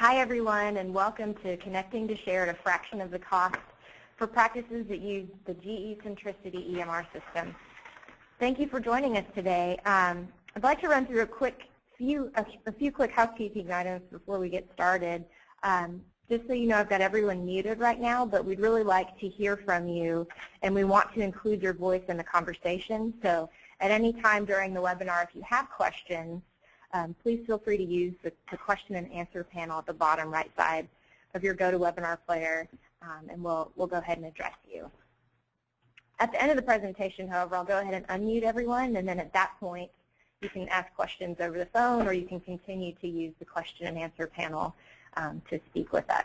Hi everyone, and welcome to Connecting to Share at a Fraction of the Cost for practices that use the GE Centricity EMR system. Thank you for joining us today. I'd like to run through a few quick housekeeping items before we get started. Just so you know, I've got everyone muted right now, but we'd really like to hear from you, and we want to include your voice in the conversation. So at any time during the webinar, if you have questions, please feel free to use the question and answer panel at the bottom right side of your GoToWebinar player, and we'll go ahead and address you. At the end of the presentation, however, I'll go ahead and unmute everyone, and then at that point, you can ask questions over the phone, or you can continue to use the question and answer panel to speak with us.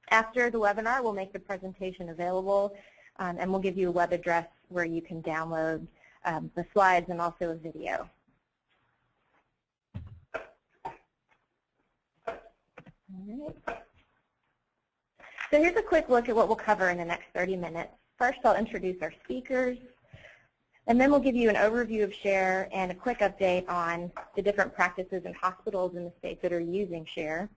After the webinar, we'll make the presentation available, and we'll give you a web address where you can download the slides and also a video. All right. So here's a quick look at what we'll cover in the next 30 minutes. First, I'll introduce our speakers, and then we'll give you an overview of SHARE and a quick update on the different practices and hospitals in the state that are using SHARE.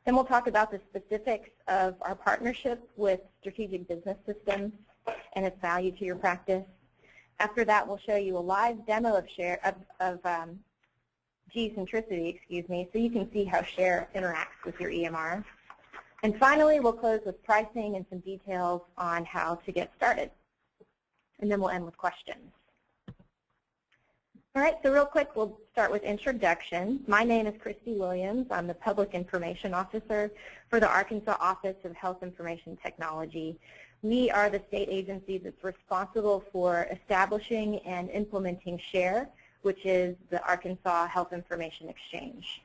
Then we'll talk about the specifics of our partnership with Strategic Business Systems and its value to your practice. After that, we'll show you a live demo of SHARE of GE Centricity, so you can see how SHARE interacts with your EMR. And finally, we'll close with pricing and some details on how to get started. And then we'll end with questions. All right, so real quick, we'll start with introduction. My name is Christy Williams. I'm the Public Information Officer for the Arkansas Office of Health Information Technology. We are the state agency that's responsible for establishing and implementing SHARE, which is the Arkansas Health Information Exchange.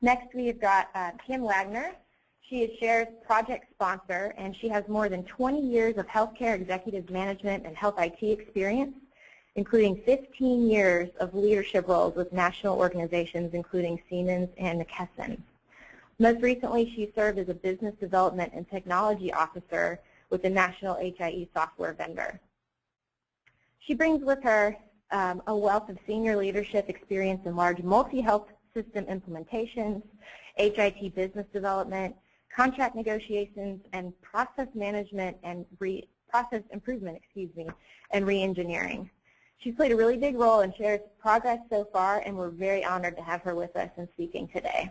Next, we've got Kim Wagner. She is SHARE's project sponsor, and she has more than 20 years of healthcare executive management and health IT experience, including 15 years of leadership roles with national organizations, including Siemens and McKesson. Most recently, she served as a business development and technology officer with the national HIE software vendor. She brings with her a wealth of senior leadership experience in large multi-health system implementations, HIT business development, contract negotiations, and process management and process improvement, and re-engineering. She's played a really big role in SHARE's progress so far, and we're very honored to have her with us and speaking today.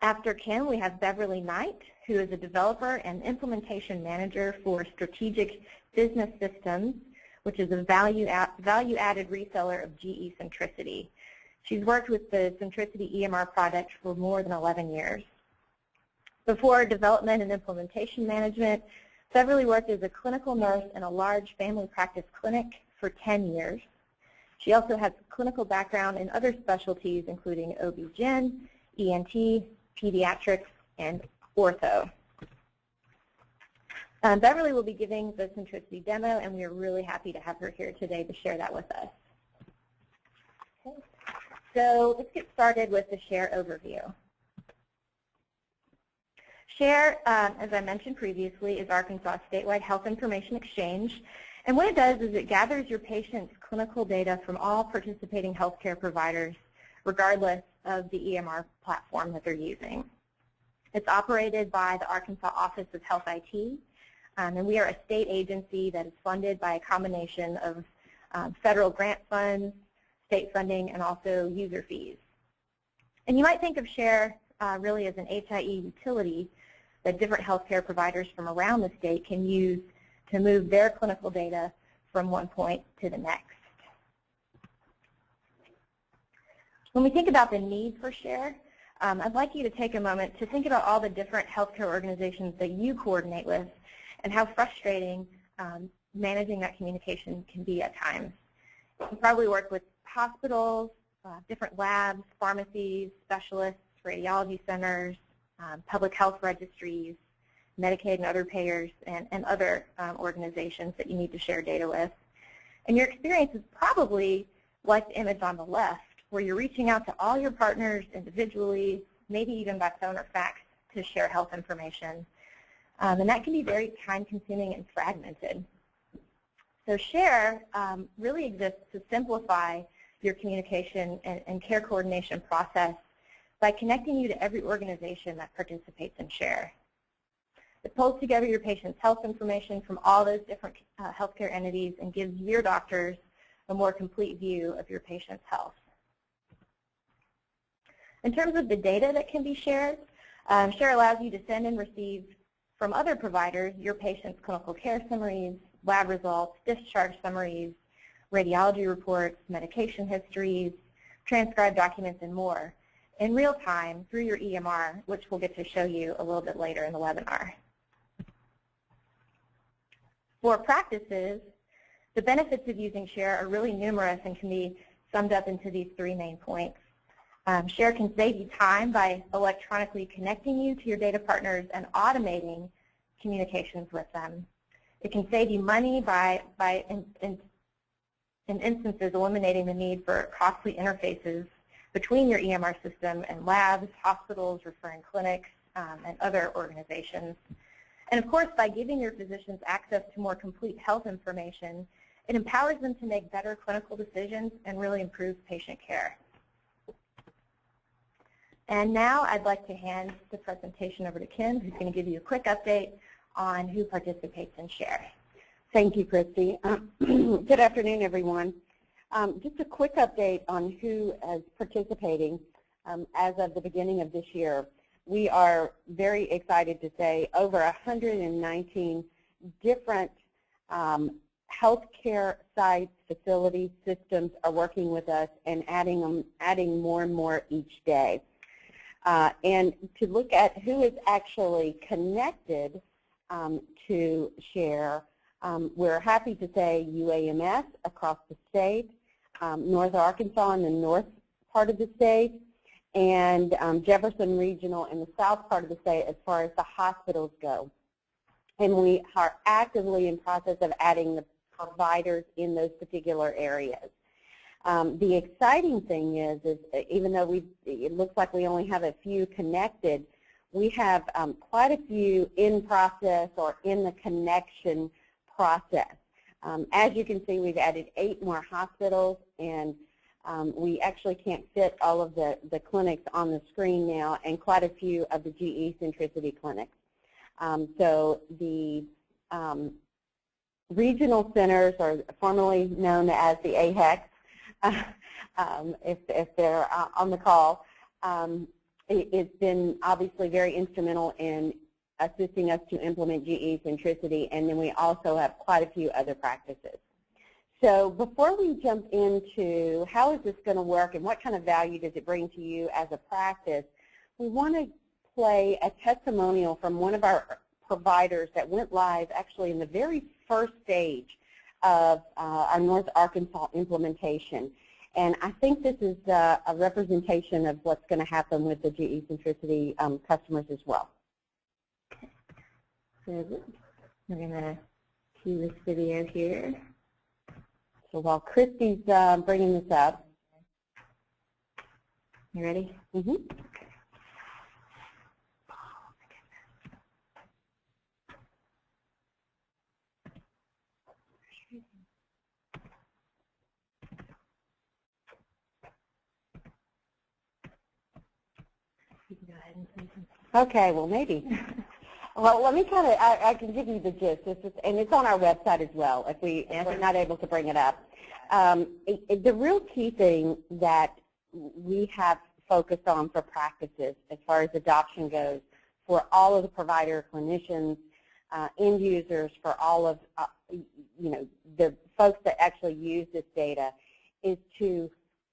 After Kim, we have Beverly Knight, who is a developer and implementation manager for Strategic Business Systems, which is a value-added reseller of GE Centricity. She's worked with the Centricity EMR product for more than 11 years. Before development and implementation management, Beverly worked as a clinical nurse in a large family practice clinic for 10 years. She also has clinical background in other specialties, including OB-GYN, ENT, pediatrics, and ortho. Beverly will be giving the Centricity demo, and we are really happy to have her here today to share that with us. Okay. So let's get started with the SHARE overview. SHARE, as I mentioned previously, is Arkansas' statewide health information exchange. And what it does is it gathers your patient's clinical data from all participating healthcare providers, regardless of the EMR platform that they're using. It's operated by the Arkansas Office of Health IT, and we are a state agency that is funded by a combination of federal grant funds, state funding, and also user fees. And you might think of SHARE really as an HIE utility that different healthcare providers from around the state can use to move their clinical data from one point to the next. When we think about the need for SHARE, I'd like you to take a moment to think about all the different healthcare organizations that you coordinate with and how frustrating managing that communication can be at times. You probably work with hospitals, different labs, pharmacies, specialists, radiology centers, public health registries, Medicaid and other payers, and other organizations that you need to share data with. And your experience is probably like the image on the left, where you're reaching out to all your partners individually, maybe even by phone or fax, to share health information. And that can be very time-consuming and fragmented. So SHARE really exists to simplify your communication and care coordination process by connecting you to every organization that participates in SHARE. It pulls together your patient's health information from all those different healthcare entities and gives your doctors a more complete view of your patient's health. In terms of the data that can be shared, SHARE allows you to send and receive from other providers your patient's clinical care summaries, lab results, discharge summaries, radiology reports, medication histories, transcribed documents, and more in real time through your EMR, which we'll get to show you a little bit later in the webinar. For practices, the benefits of using SHARE are really numerous and can be summed up into these three main points. SHARE can save you time by electronically connecting you to your data partners and automating communications with them. It can save you money by in instances, eliminating the need for costly interfaces between your EMR system and labs, hospitals, referring clinics, and other organizations. And of course, by giving your physicians access to more complete health information, it empowers them to make better clinical decisions and really improves patient care. And now I'd like to hand the presentation over to Kim, who's going to give you a quick update on who participates in SHARE. Thank you, Christy. Good afternoon, everyone. Just a quick update on who is participating as of the beginning of this year. We are very excited to say over 119 different healthcare sites, facilities, systems are working with us and adding more and more each day. And to look at who is actually connected to SHARE, we're happy to say UAMS across the state, North Arkansas in the north part of the state, and Jefferson Regional in the south part of the state as far as the hospitals go. And we are actively in process of adding the providers in those particular areas. The exciting thing is even though it looks like we only have a few connected, we have quite a few in process or in the connection process. As you can see, we've added 8 more hospitals, and we actually can't fit all of the clinics on the screen now, and quite a few of the GE Centricity clinics. So the regional centers, are formerly known as the AHECs, if they're on the call, it's been obviously very instrumental in assisting us to implement GE Centricity, and then we also have quite a few other practices. So before we jump into how is this going to work and what kind of value does it bring to you as a practice, we want to play a testimonial from one of our providers that went live actually in the very first stage of our North Arkansas implementation. And I think this is a representation of what's going to happen with the GE Centricity customers as well. So we're going to cue this video here. So while Christy's bringing this up. You ready? Mm-hmm. Okay. You can go ahead and say something. Okay, well maybe. Well, let me kind of, I can give you the gist, and it's on our website as well if we're not able to bring it up. The real key thing that we have focused on for practices as far as adoption goes for all of the provider clinicians, end users, for all of the folks that actually use this data, is to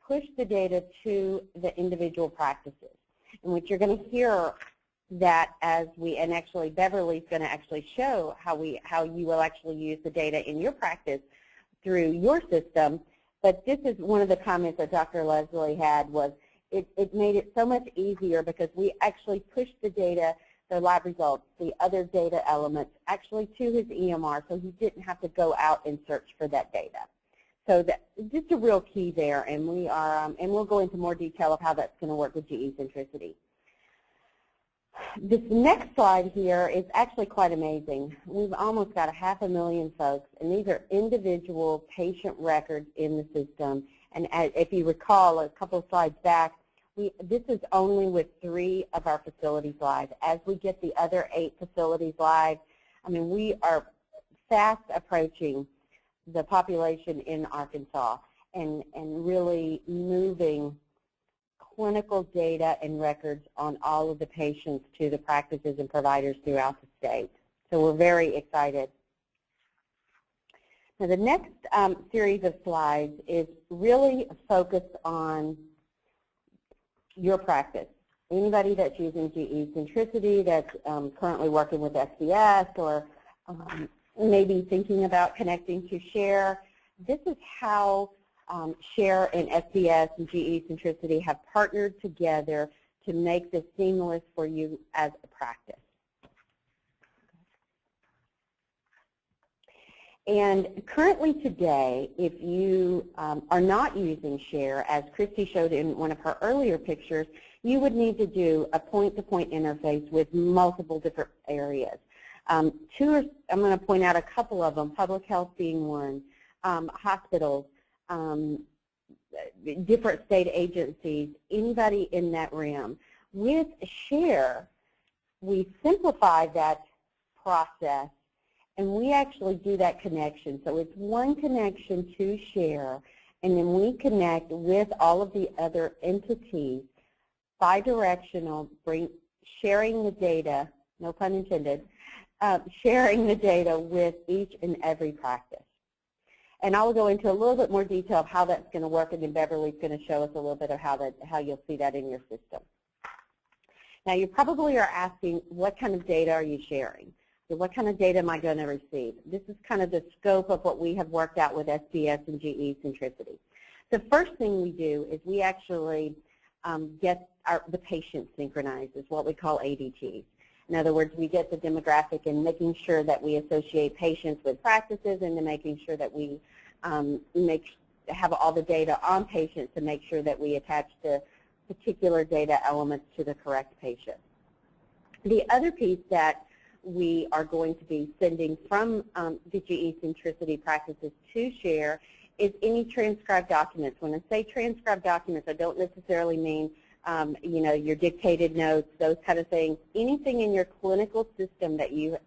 push the data to the individual practices. And what you're going to hear that and actually Beverly's going to actually show how you will actually use the data in your practice through your system. But this is one of the comments that Dr. Leslie had, was it made it so much easier because we actually pushed the data, the lab results, the other data elements actually to his EMR, so he didn't have to go out and search for that data. So that's just a real key there, and we are, and we'll go into more detail of how that's going to work with GE Centricity. This next slide here is actually quite amazing. We've almost got 500,000 folks, and these are individual patient records in the system, And if you recall a couple of slides back, this is only with 3 of our facilities live. As we get the other 8 facilities live, I mean, we are fast approaching the population in Arkansas and really moving clinical data and records on all of the patients to the practices and providers throughout the state. So we're very excited. Now the next series of slides is really focused on your practice. Anybody that's using GE Centricity, that's currently working with SBS, or maybe thinking about connecting to SHARE, this is how SHARE and SBS and GE Centricity have partnered together to make this seamless for you as a practice. And currently today, if you are not using SHARE, as Christy showed in one of her earlier pictures, you would need to do a point-to-point interface with multiple different areas. I'm going to point out a couple of them, public health being one, hospitals, different state agencies, anybody in that realm. With SHARE, we simplify that process, and we actually do that connection. So it's one connection to SHARE, and then we connect with all of the other entities, bidirectional, sharing the data, no pun intended, sharing the data with each and every practice. And I'll go into a little bit more detail of how that's going to work, and then Beverly's going to show us a little bit of how you'll see that in your system. Now, you probably are asking, what kind of data are you sharing? So what kind of data am I going to receive? This is kind of the scope of what we have worked out with SBS and GE Centricity. The first thing we do is we actually get the patient synchronized, is what we call ADTs. In other words, we get the demographic and making sure that we associate patients with practices, and then making sure that we have all the data on patients to make sure that we attach the particular data elements to the correct patient. The other piece that we are going to be sending from the GE Centricity practices to SHARE is any transcribed documents. When I say transcribed documents, I don't necessarily mean you know, your dictated notes, those kind of things. Anything in your clinical system that you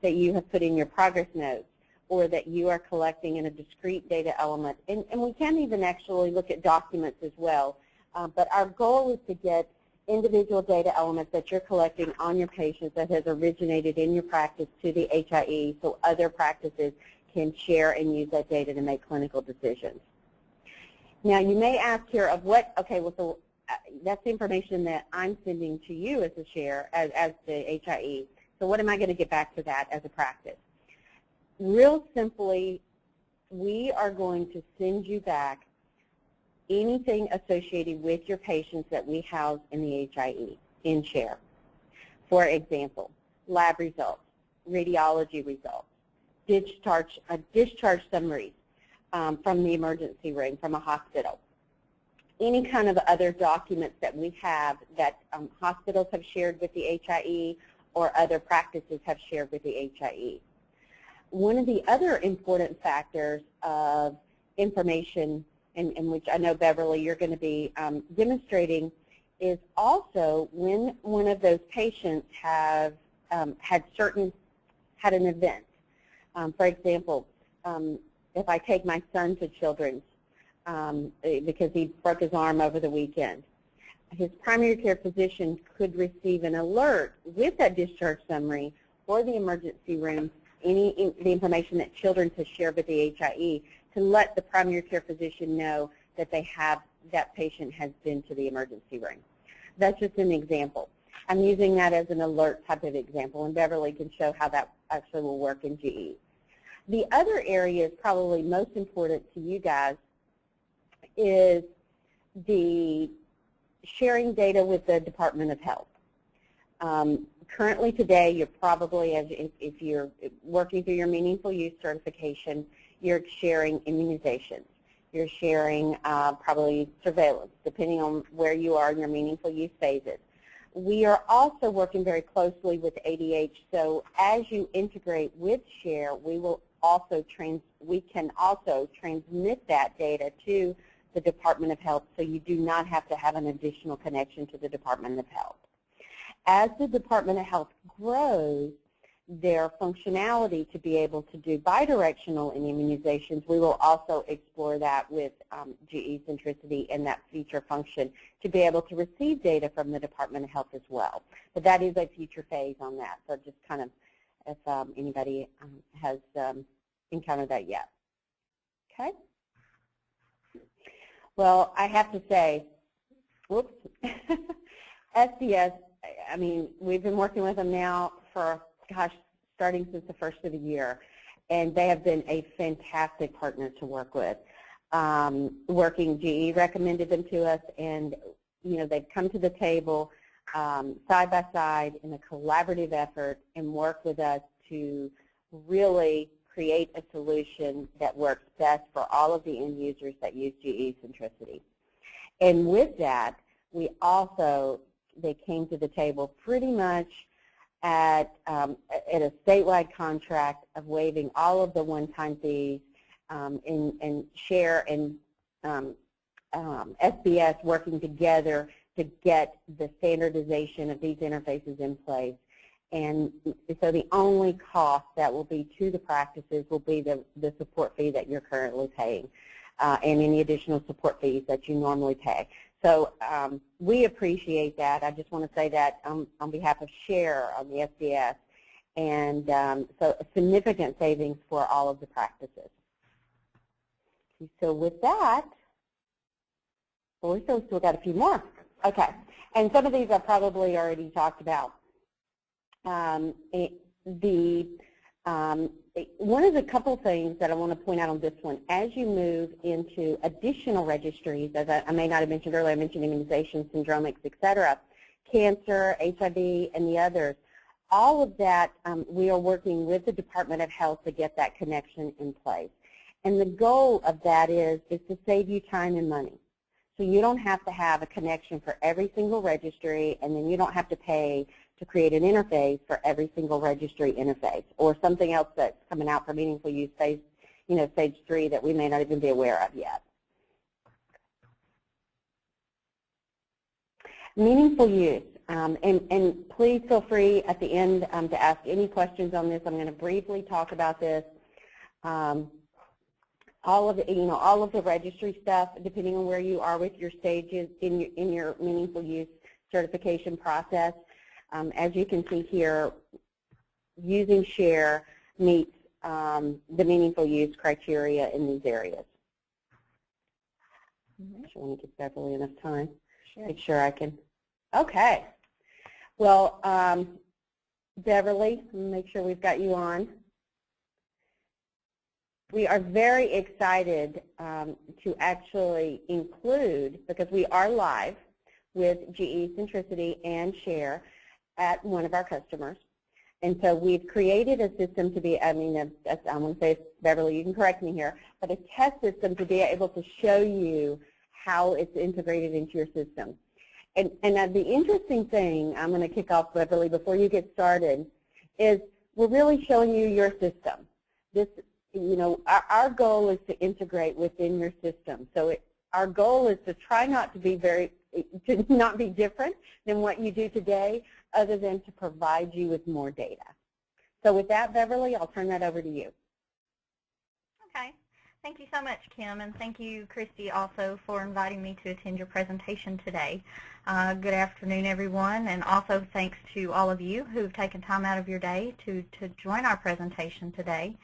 have put in your progress notes, or that you are collecting in a discrete data element. And we can even actually look at documents as well. But our goal is to get individual data elements that you're collecting on your patients that has originated in your practice to the HIE, so other practices can share and use that data to make clinical decisions. Now, you may ask here of what, okay, well, so that's the information that I'm sending to you as a SHARE, as the HIE. So what am I going to get back to that as a practice? Real simply, we are going to send you back anything associated with your patients that we house in the HIE in SHARE. For example, lab results, radiology results, discharge summaries from the emergency room, from a hospital. Any kind of other documents that we have that hospitals have shared with the HIE or other practices have shared with the HIE. One of the other important factors of information, in which I know, Beverly, you're going to be demonstrating, is also when one of those patients have had an event. For example, if I take my son to Children's because he broke his arm over the weekend, his primary care physician could receive an alert with that discharge summary or the emergency room, the information that Children's has shared with the HIE, to let the primary care physician know that that patient has been to the emergency room. That's just an example. I'm using that as an alert type of example, and Beverly can show how that actually will work in GE. The other area is probably most important to you guys is the sharing data with the Department of Health. Currently today, you're probably, if you're working through your meaningful use certification, you're sharing immunizations. You're sharing probably surveillance, depending on where you are in your meaningful use phases. We are also working very closely with ADH, so as you integrate with SHARE, we can also transmit that data to the Department of Health, so you do not have to have an additional connection to the Department of Health. As the Department of Health grows their functionality to be able to do bidirectional immunizations, we will also explore that with GE Centricity and that feature function to be able to receive data from the Department of Health as well. But that is a future phase on that, so just kind of if anybody has encountered that yet. Okay? Well, I have to say, whoops, SDS, I mean, we've been working with them now for, gosh, starting since the first of the year, and they have been a fantastic partner to work with. GE recommended them to us, and you know, they've come to the table side by side in a collaborative effort and work with us to really create a solution that works best for all of the end users that use GE Centricity. And with that, we also, they came to the table pretty much at a statewide contract of waiving all of the one-time fees and share and SBS working together to get the standardization of these interfaces in place. And so the only cost that will be to the practices will be the support fee that you're currently paying and any additional support fees that you normally pay. So we appreciate that. I just want to say that on behalf of SHARE on the SDS, and so a significant savings for all of the practices. So with that, well, we still got a few more. Okay, and some of these I've probably already talked about. One of the couple things that I want to point out on this one, as you move into additional registries, as I may not have mentioned earlier, I mentioned immunizations, syndromics, et cetera, cancer, HIV, and the others, all of that we are working with the Department of Health to get that connection in place. And the goal of that is to save you time and money. So you don't have to have a connection for every single registry, and then you don't have to pay to create an interface for every single registry interface, or something else that's coming out for meaningful use phase, stage 3 that we may not even be aware of yet. Meaningful use, and please feel free at the end to ask any questions on this. I'm going to briefly talk about this. All of the registry stuff, depending on where you are with your stages in your meaningful use certification process. As you can see here, using SHARE meets the meaningful use criteria in these areas. I just want to give Beverly enough time. Sure. Make sure I can. Okay. Well, Beverly, make sure we've got you on. We are very excited to actually include, because we are live with GE Centricity and SHARE at one of our customers. And so we've created a system to be, I'm going to say, Beverly, you can correct me here, but a test system to be able to show you how it's integrated into your system. And the interesting thing, I'm going to kick off, Beverly, before you get started, is we're really showing you your system. This, our goal is to integrate within your system. So our goal is to try not to be different than what you do today, other than to provide you with more data. So with that, Beverly, I'll turn that over to you. Okay. Thank you so much, Kim, and thank you, Christy, also for inviting me to attend your presentation today. Good afternoon, everyone, and also thanks to all of you who've taken time out of your day to join our presentation today.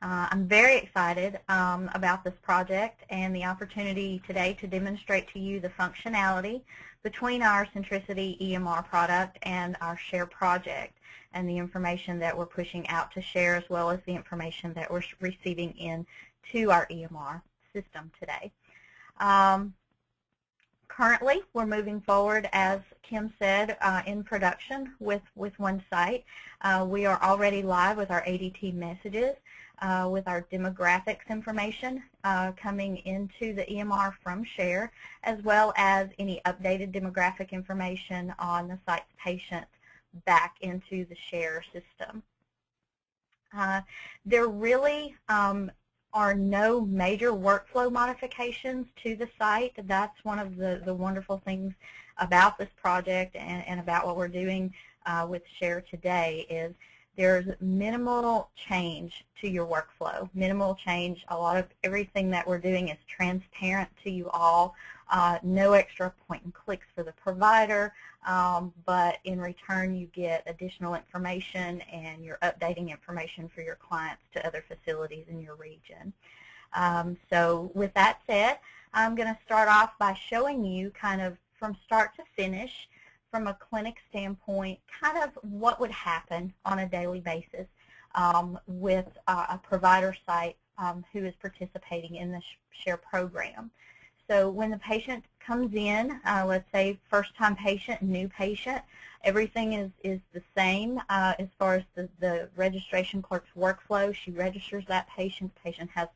I'm very excited about this project and the opportunity today to demonstrate to you the functionality between our Centricity EMR product and our SHARE project, and the information that we're pushing out to SHARE, as well as the information that we're receiving in to our EMR system today. Currently, we're moving forward, as Kim said, in production with one site. We are already live with our ADT messages, with our demographics information coming into the EMR from SHARE, as well as any updated demographic information on the site's patients back into the SHARE system. There really are no major workflow modifications to the site. That's one of the wonderful things about this project and about what we're doing with Share today is there's minimal change to your workflow, minimal change. A lot of everything that we're doing is transparent to you all. No extra point and clicks for the provider, but in return you get additional information and you're updating information for your clients to other facilities in your region. So with that said, I'm going to start off by showing you kind of from start to finish, from a clinic standpoint, kind of what would happen on a daily basis with a provider site who is participating in the Share program. So when the patient comes in, let's say first-time patient, new patient, everything is the same as far as the registration clerk's workflow. She registers that patient. The patient has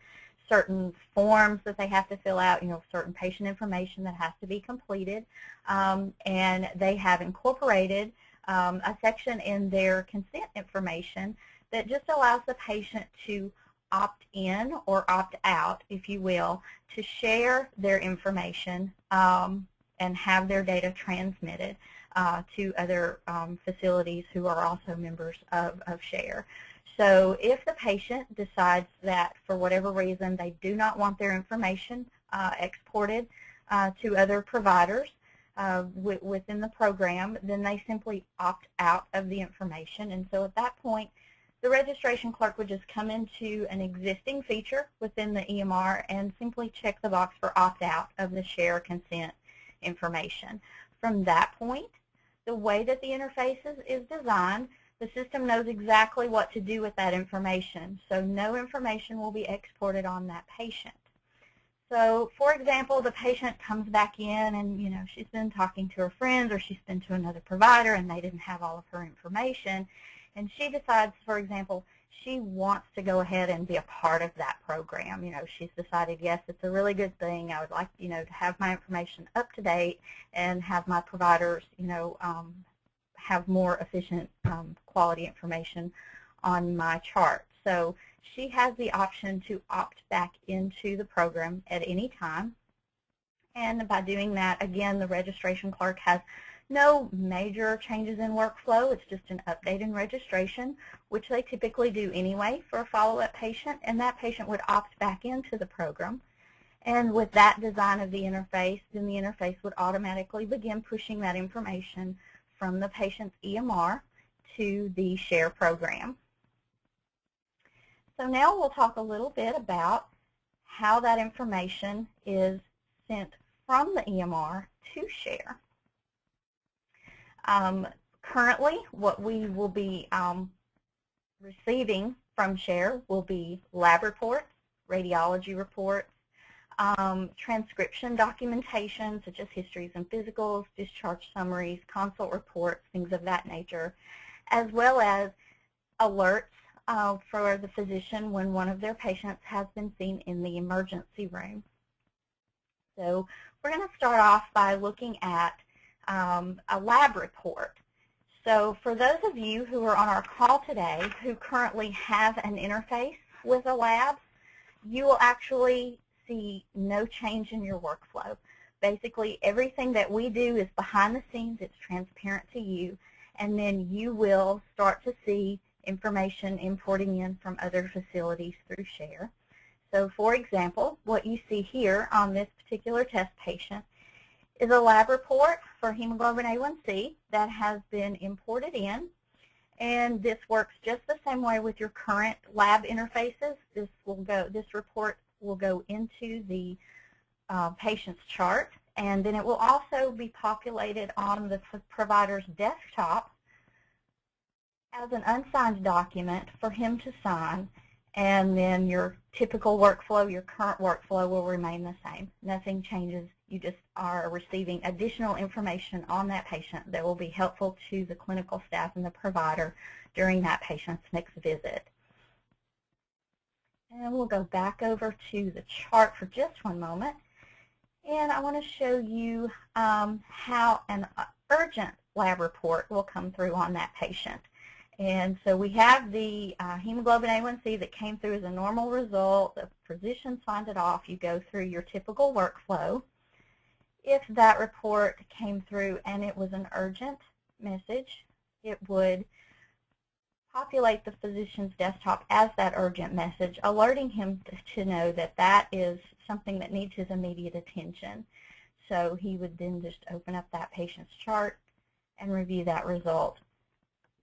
certain forms that they have to fill out, certain patient information that has to be completed, and they have incorporated a section in their consent information that just allows the patient to opt in or opt out, if you will, to share their information and have their data transmitted to other facilities who are also members of Share. So if the patient decides that for whatever reason they do not want their information exported to other providers within the program, then they simply opt out of the information. And so at that point, the registration clerk would just come into an existing feature within the EMR and simply check the box for opt-out of the Share consent information. From that point, the way that the interface is designed, the system knows exactly what to do with that information. So no information will be exported on that patient. So, for example, the patient comes back in and, she's been talking to her friends or she's been to another provider and they didn't have all of her information. And she decides, for example, she wants to go ahead and be a part of that program. She's decided, yes, it's a really good thing. I would like, to have my information up to date and have my providers, have more efficient quality information on my chart. So she has the option to opt back into the program at any time. And by doing that, again, the registration clerk has no major changes in workflow. It's just an update in registration, which they typically do anyway for a follow-up patient, and that patient would opt back into the program. And with that design of the interface, then the interface would automatically begin pushing that information from the patient's EMR to the Share program. So now we'll talk a little bit about how that information is sent from the EMR to Share. Currently, what we will be receiving from Share will be lab reports, radiology reports, transcription documentation such as histories and physicals, discharge summaries, consult reports, things of that nature, as well as alerts for the physician when one of their patients has been seen in the emergency room. So we're going to start off by looking at a lab report. So for those of you who are on our call today who currently have an interface with a lab, you will actually see no change in your workflow. Basically, everything that we do is behind the scenes. It's transparent to you, and then you will start to see information importing in from other facilities through Share. So, for example, what you see here on this particular test patient is a lab report for hemoglobin A1C that has been imported in, and this works just the same way with your current lab interfaces. This report will go into the patient's chart, and then it will also be populated on the provider's desktop as an unsigned document for him to sign, and then your typical workflow, your current workflow will remain the same. Nothing changes. You just are receiving additional information on that patient that will be helpful to the clinical staff and the provider during that patient's next visit. And we'll go back over to the chart for just one moment. And I want to show you how an urgent lab report will come through on that patient. And so we have the hemoglobin A1C that came through as a normal result. The physician signed it off. You go through your typical workflow. If that report came through and it was an urgent message, it would populate the physician's desktop as that urgent message, alerting him to know that that is something that needs his immediate attention. So he would then just open up that patient's chart and review that result,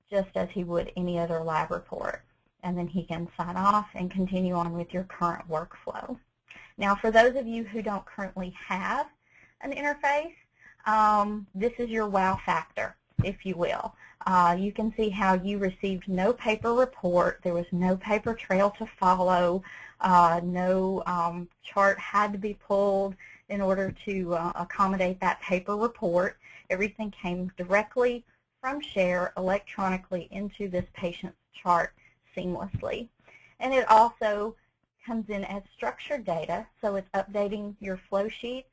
just as he would any other lab report. And then he can sign off and continue on with your current workflow. Now, for those of you who don't currently have an interface, this is your wow factor, if you will. You can see how you received no paper report. There was no paper trail to follow. No chart had to be pulled in order to accommodate that paper report. Everything came directly from Share electronically into this patient's chart seamlessly. And it also comes in as structured data, so it's updating your flow sheets,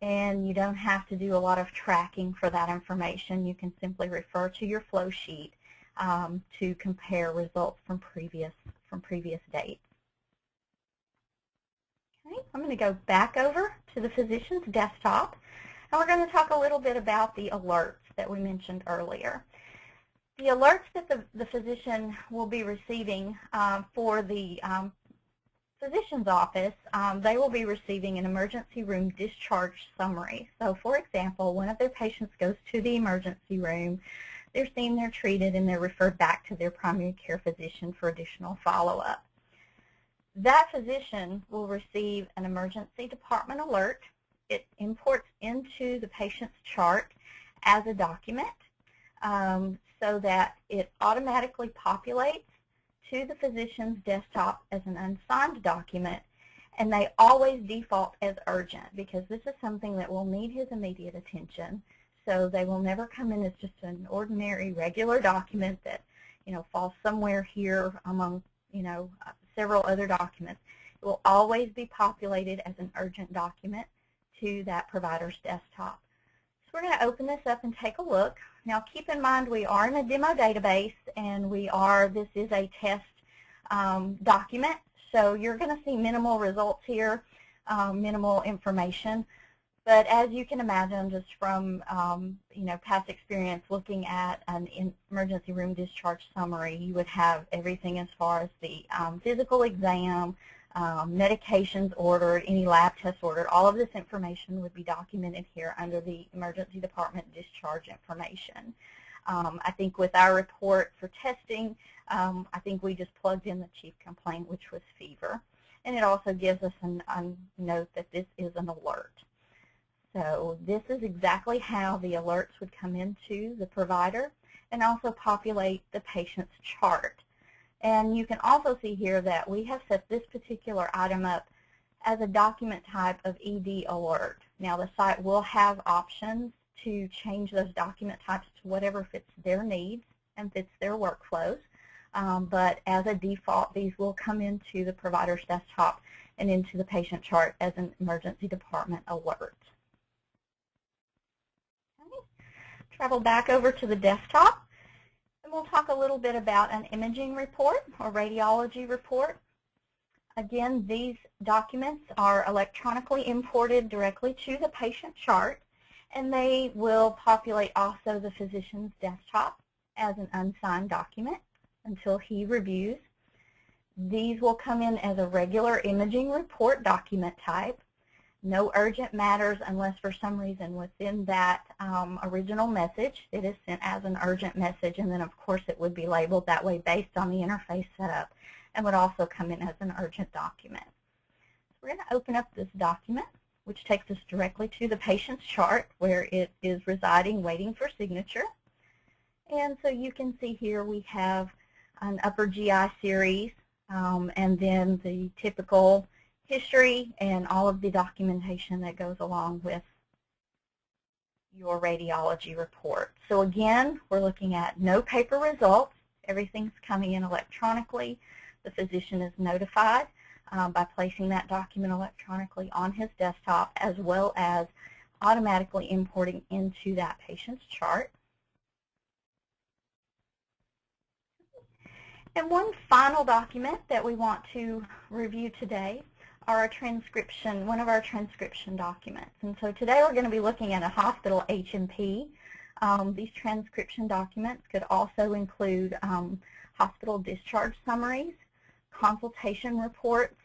and you don't have to do a lot of tracking for that information. You can simply refer to your flow sheet to compare results from previous dates. Okay, I'm going to go back over to the physician's desktop, and we're going to talk a little bit about the alerts that we mentioned earlier. The alerts that the physician will be receiving for the physician's office, they will be receiving an emergency room discharge summary. So, for example, one of their patients goes to the emergency room, they're seen, they're treated, and they're referred back to their primary care physician for additional follow-up. That physician will receive an emergency department alert. It imports into the patient's chart as a document so that it automatically populates to the physician's desktop as an unsigned document, and they always default as urgent because this is something that will need his immediate attention. So they will never come in as just an ordinary, regular document that, falls somewhere here among, several other documents. It will always be populated as an urgent document to that provider's desktop. So we're going to open this up and take a look. Now, keep in mind we are in a demo database, and this is a test document, so you're going to see minimal results here, minimal information. But as you can imagine, just from past experience looking at an emergency room discharge summary, you would have everything as far as the physical exam, medications ordered, any lab tests ordered. All of this information would be documented here under the emergency department discharge information. I think with our report for testing, I think we just plugged in the chief complaint, which was fever. And it also gives us a note that this is an alert. So this is exactly how the alerts would come into the provider and also populate the patient's chart. And you can also see here that we have set this particular item up as a document type of ED alert. Now, the site will have options to change those document types to whatever fits their needs and fits their workflows. But as a default, these will come into the provider's desktop and into the patient chart as an emergency department alert. Okay. Travel back over to the desktop. And we'll talk a little bit about an imaging report or radiology report. Again, these documents are electronically imported directly to the patient chart, and they will populate also the physician's desktop as an unsigned document until he reviews. These will come in as a regular imaging report document type. No urgent matters unless for some reason within that original message it is sent as an urgent message, and then of course it would be labeled that way based on the interface setup and would also come in as an urgent document. So we're going to open up this document, which takes us directly to the patient's chart where it is residing waiting for signature. And so you can see here we have an upper GI series and then the typical history and all of the documentation that goes along with your radiology report. So again, we're looking at no paper results. Everything's coming in electronically. The physician is notified by placing that document electronically on his desktop, as well as automatically importing into that patient's chart. And one final document that we want to review today are one of our transcription documents. And so today we're going to be looking at a hospital H&P. These transcription documents could also include hospital discharge summaries, consultation reports,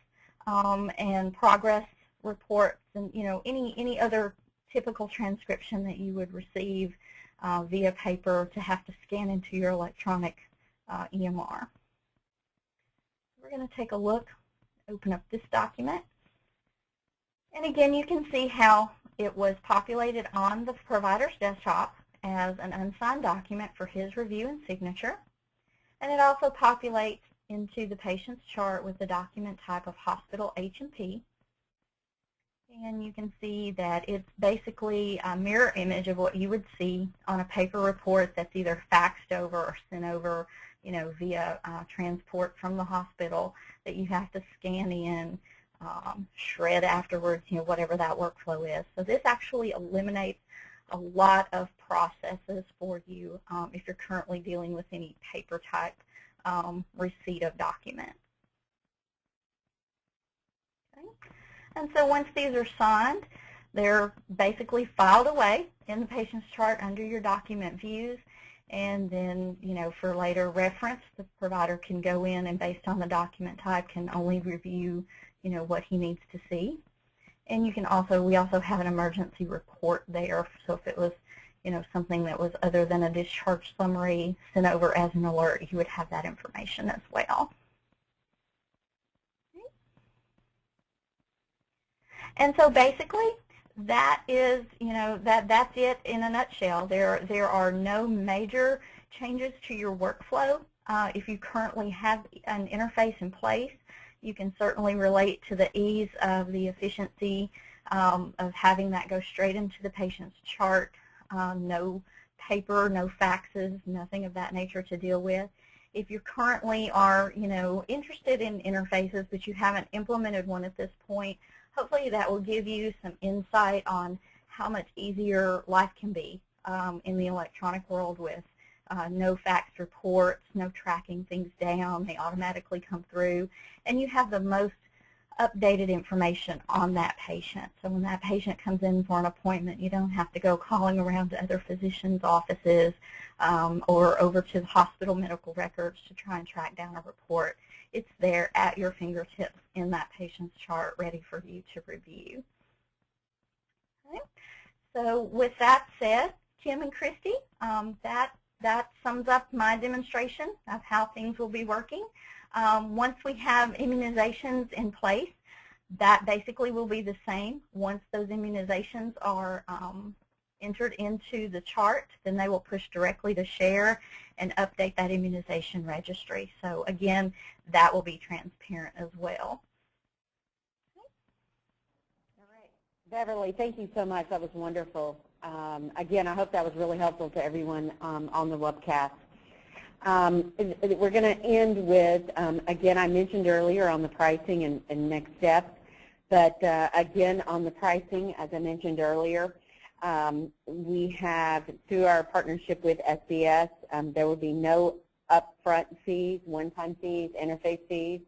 and progress reports, and any other typical transcription that you would receive via paper to have to scan into your electronic EMR. We're going to take a look, open up this document, and again you can see how it was populated on the provider's desktop as an unsigned document for his review and signature, and it also populates into the patient's chart with the document type of hospital H&P. And you can see that it's basically a mirror image of what you would see on a paper report that's either faxed over or sent over, via transport from the hospital that you have to scan in, shred afterwards, whatever that workflow is. So this actually eliminates a lot of processes for you if you're currently dealing with any paper type receipt of documents. Okay. And so once these are signed, they're basically filed away in the patient's chart under your document views, and then, for later reference, the provider can go in and based on the document type can only review, what he needs to see. And we also have an emergency report there, so if it was, something that was other than a discharge summary sent over as an alert, you would have that information as well. And so basically, that is, that's it in a nutshell. There are no major changes to your workflow. If you currently have an interface in place, you can certainly relate to the ease of the efficiency of having that go straight into the patient's chart. No paper, no faxes, nothing of that nature to deal with. If you currently are, interested in interfaces but you haven't implemented one at this point, hopefully that will give you some insight on how much easier life can be in the electronic world with no fax reports, no tracking things down. They automatically come through, and you have the most updated information on that patient. So when that patient comes in for an appointment, you don't have to go calling around to other physicians' offices or over to the hospital medical records to try and track down a report. It's there at your fingertips in that patient's chart ready for you to review. Okay. So with that said, Kim and Christy, that sums up my demonstration of how things will be working. Once we have immunizations in place, that basically will be the same. Once those immunizations are entered into the chart, then they will push directly to SHARE and update that immunization registry. So again, that will be transparent as well. All right. Beverly, thank you so much. That was wonderful. Again, I hope that was really helpful to everyone on the webcast. We're going to end with, again, I mentioned earlier on the pricing and next steps, but again, on the pricing, as I mentioned earlier, we have, through our partnership with SBS, there will be no upfront fees, one-time fees, interface fees,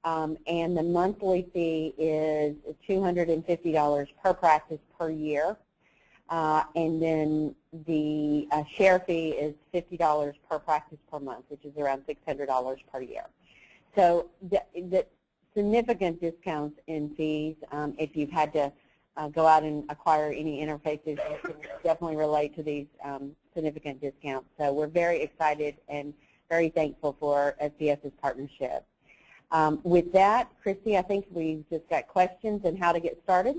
and the monthly fee is $250 per practice per year. And then the share fee is $50 per practice per month, which is around $600 per year. So the significant discounts in fees, if you've had to go out and acquire any interfaces, you can definitely relate to these significant discounts. So we're very excited and very thankful for SBS's partnership. With that, Christy, I think we've just got questions and how to get started.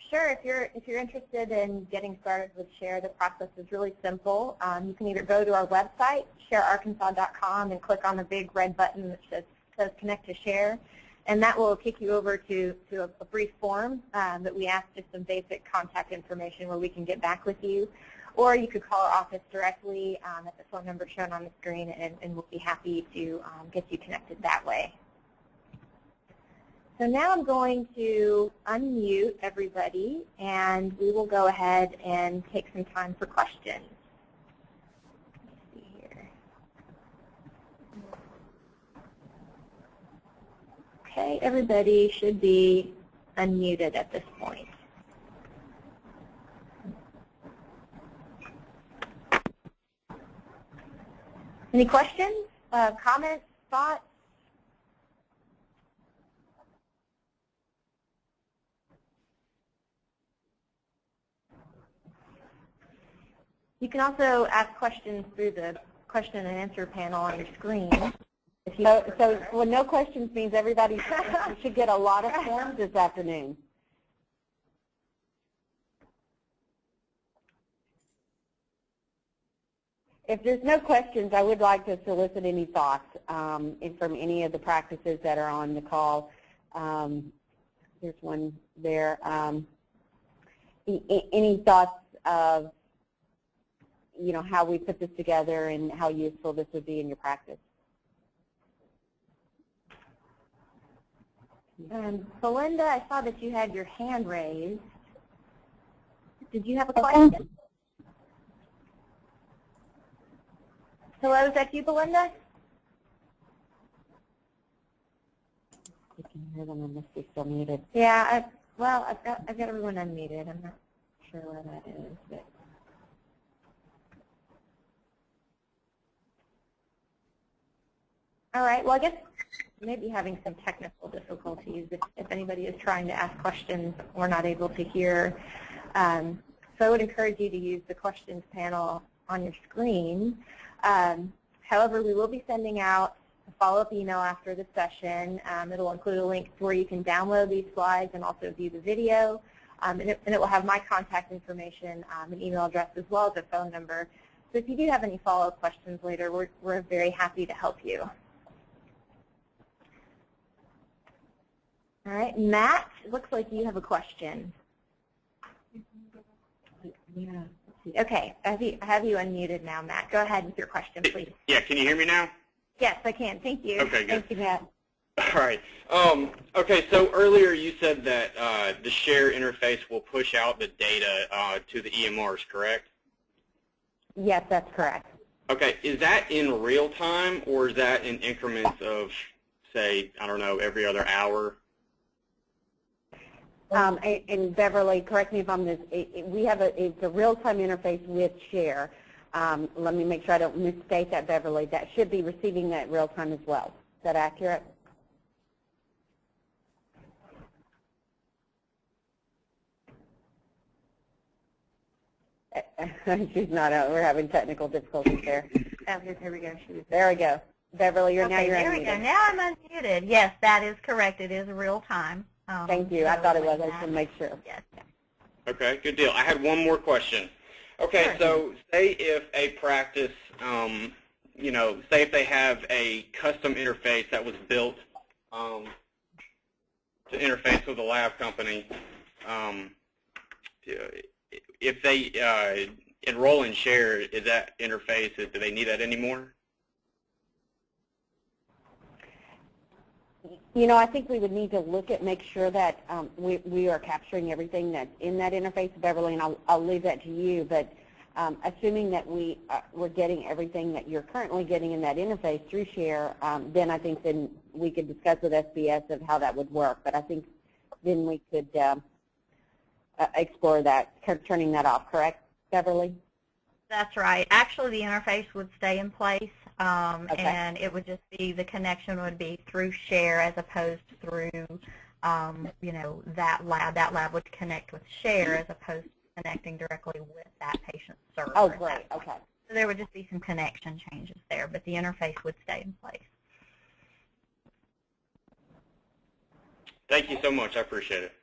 Sure. If you're interested in getting started with SHARE, the process is really simple. You can either go to our website, sharearkansas.com, and click on the big red button that says Connect to SHARE, and that will kick you over to a brief form that we ask just some basic contact information where we can get back with you. Or you could call our office directly at the phone number shown on the screen, and we'll be happy to get you connected that way. So now I'm going to unmute everybody, and we will go ahead and take some time for questions. Let's see here. Okay, everybody should be unmuted at this point. Any questions, comments, thoughts? You can also ask questions through the question and answer panel on your screen. So well, no questions means everybody should get a lot of forms this afternoon. If there's no questions, I would like to solicit any thoughts from any of the practices that are on the call. There's one there. Any thoughts of, you know, how we put this together and how useful this would be in your practice? Belinda, I saw that you had your hand raised. Did you have a question? Hello, is that you, Belinda? You can hear them unless they're still muted. Yeah, I've got everyone unmuted. I'm not sure where that is, but. All right, well, I guess maybe having some technical difficulties if anybody is trying to ask questions we're not able to hear. So I would encourage you to use the questions panel on your screen. However, we will be sending out a follow-up email after the session. It'll include a link to where you can download these slides and also view the video. And it will have my contact information, an email address, as well as a phone number. So if you do have any follow-up questions later, we're very happy to help you. All right, Matt, it looks like you have a question. Yeah. Okay, I have you unmuted now, Matt. Go ahead with your question, please. Yeah, can you hear me now? Yes, I can. Thank you. Okay, good. Thank you, Matt. All right. Okay, so earlier you said that the share interface will push out the data to the EMRs, correct? Yes, that's correct. Okay, is that in real time or is that in increments of, say, I don't know, every other hour? And Beverly, correct me if I'm it's a real-time interface with Share. Let me make sure I don't misstate that, Beverly. That should be receiving that real-time as well. Is that accurate? She's not. We're having technical difficulties there. Oh, here we go. There we go. Beverly, now you're there unmuted. We go. Now I'm unmuted. Yes, that is correct. It is real time. Thank you. I thought it was. I just want to make sure. Yes. Okay, good deal. I had one more question. Okay, Sure. So say if a practice, you know, say if they have a custom interface that was built to interface with a lab company, if they enroll in Share, is that interface, do they need that anymore? You know, I think we would need to look at, make sure that we are capturing everything that's in that interface, Beverly, and I'll leave that to you. But assuming that we're getting everything that you're currently getting in that interface through Share, then I think then we could discuss with SBS of how that would work. But I think then we could explore that, turning that off, correct, Beverly? That's right. Actually, the interface would stay in place, Okay. and it would just be, the connection would be through Share as opposed to through, you know, that lab. That lab would connect with Share as opposed to connecting directly with that patient's server. Oh, great. Okay. So there would just be some connection changes there, but the interface would stay in place. Thank you so much. I appreciate it.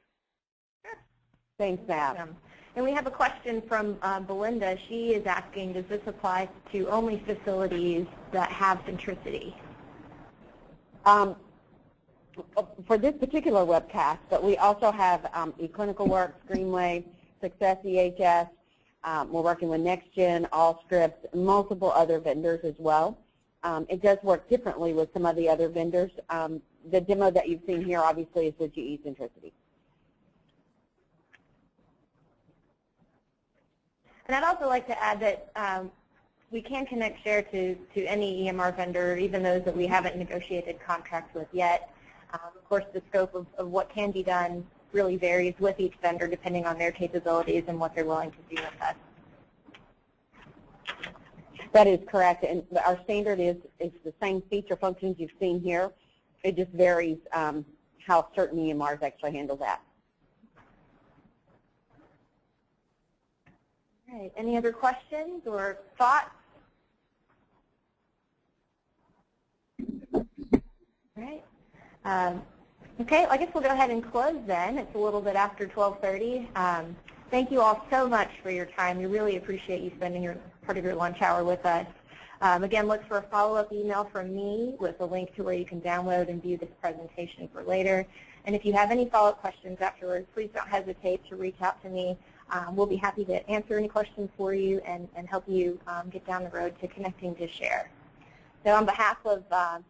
Thanks, Matt. And we have a question from Belinda. She is asking, does this apply to only facilities that have Centricity? For this particular webcast, but we also have eClinical Work, Greenway, Success EHS. We're working with NextGen, Allscripts, multiple other vendors as well. It does work differently with some of the other vendors. The demo that you've seen here obviously is with GE Centricity. And I'd also like to add that we can connect Share to any EMR vendor, even those that we haven't negotiated contracts with yet. Of course, the scope of what can be done really varies with each vendor depending on their capabilities and what they're willing to do with us. That is correct, and our standard is the same feature functions you've seen here. It just varies how certain EMRs actually handle that. All right, any other questions or thoughts? All right. Okay, I guess we'll go ahead and close then. It's a little bit after 12:30. Thank you all so much for your time. We really appreciate you spending part of your lunch hour with us. Again, look for a follow-up email from me with a link to where you can download and view this presentation for later. And if you have any follow-up questions afterwards, please don't hesitate to reach out to me. We'll be happy to answer any questions for you and help you get down the road to connecting to share. So on behalf of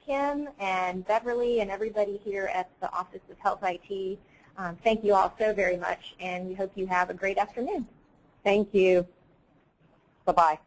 Kim and Beverly and everybody here at the Office of Health IT, thank you all so very much, and we hope you have a great afternoon. Thank you. Bye-bye.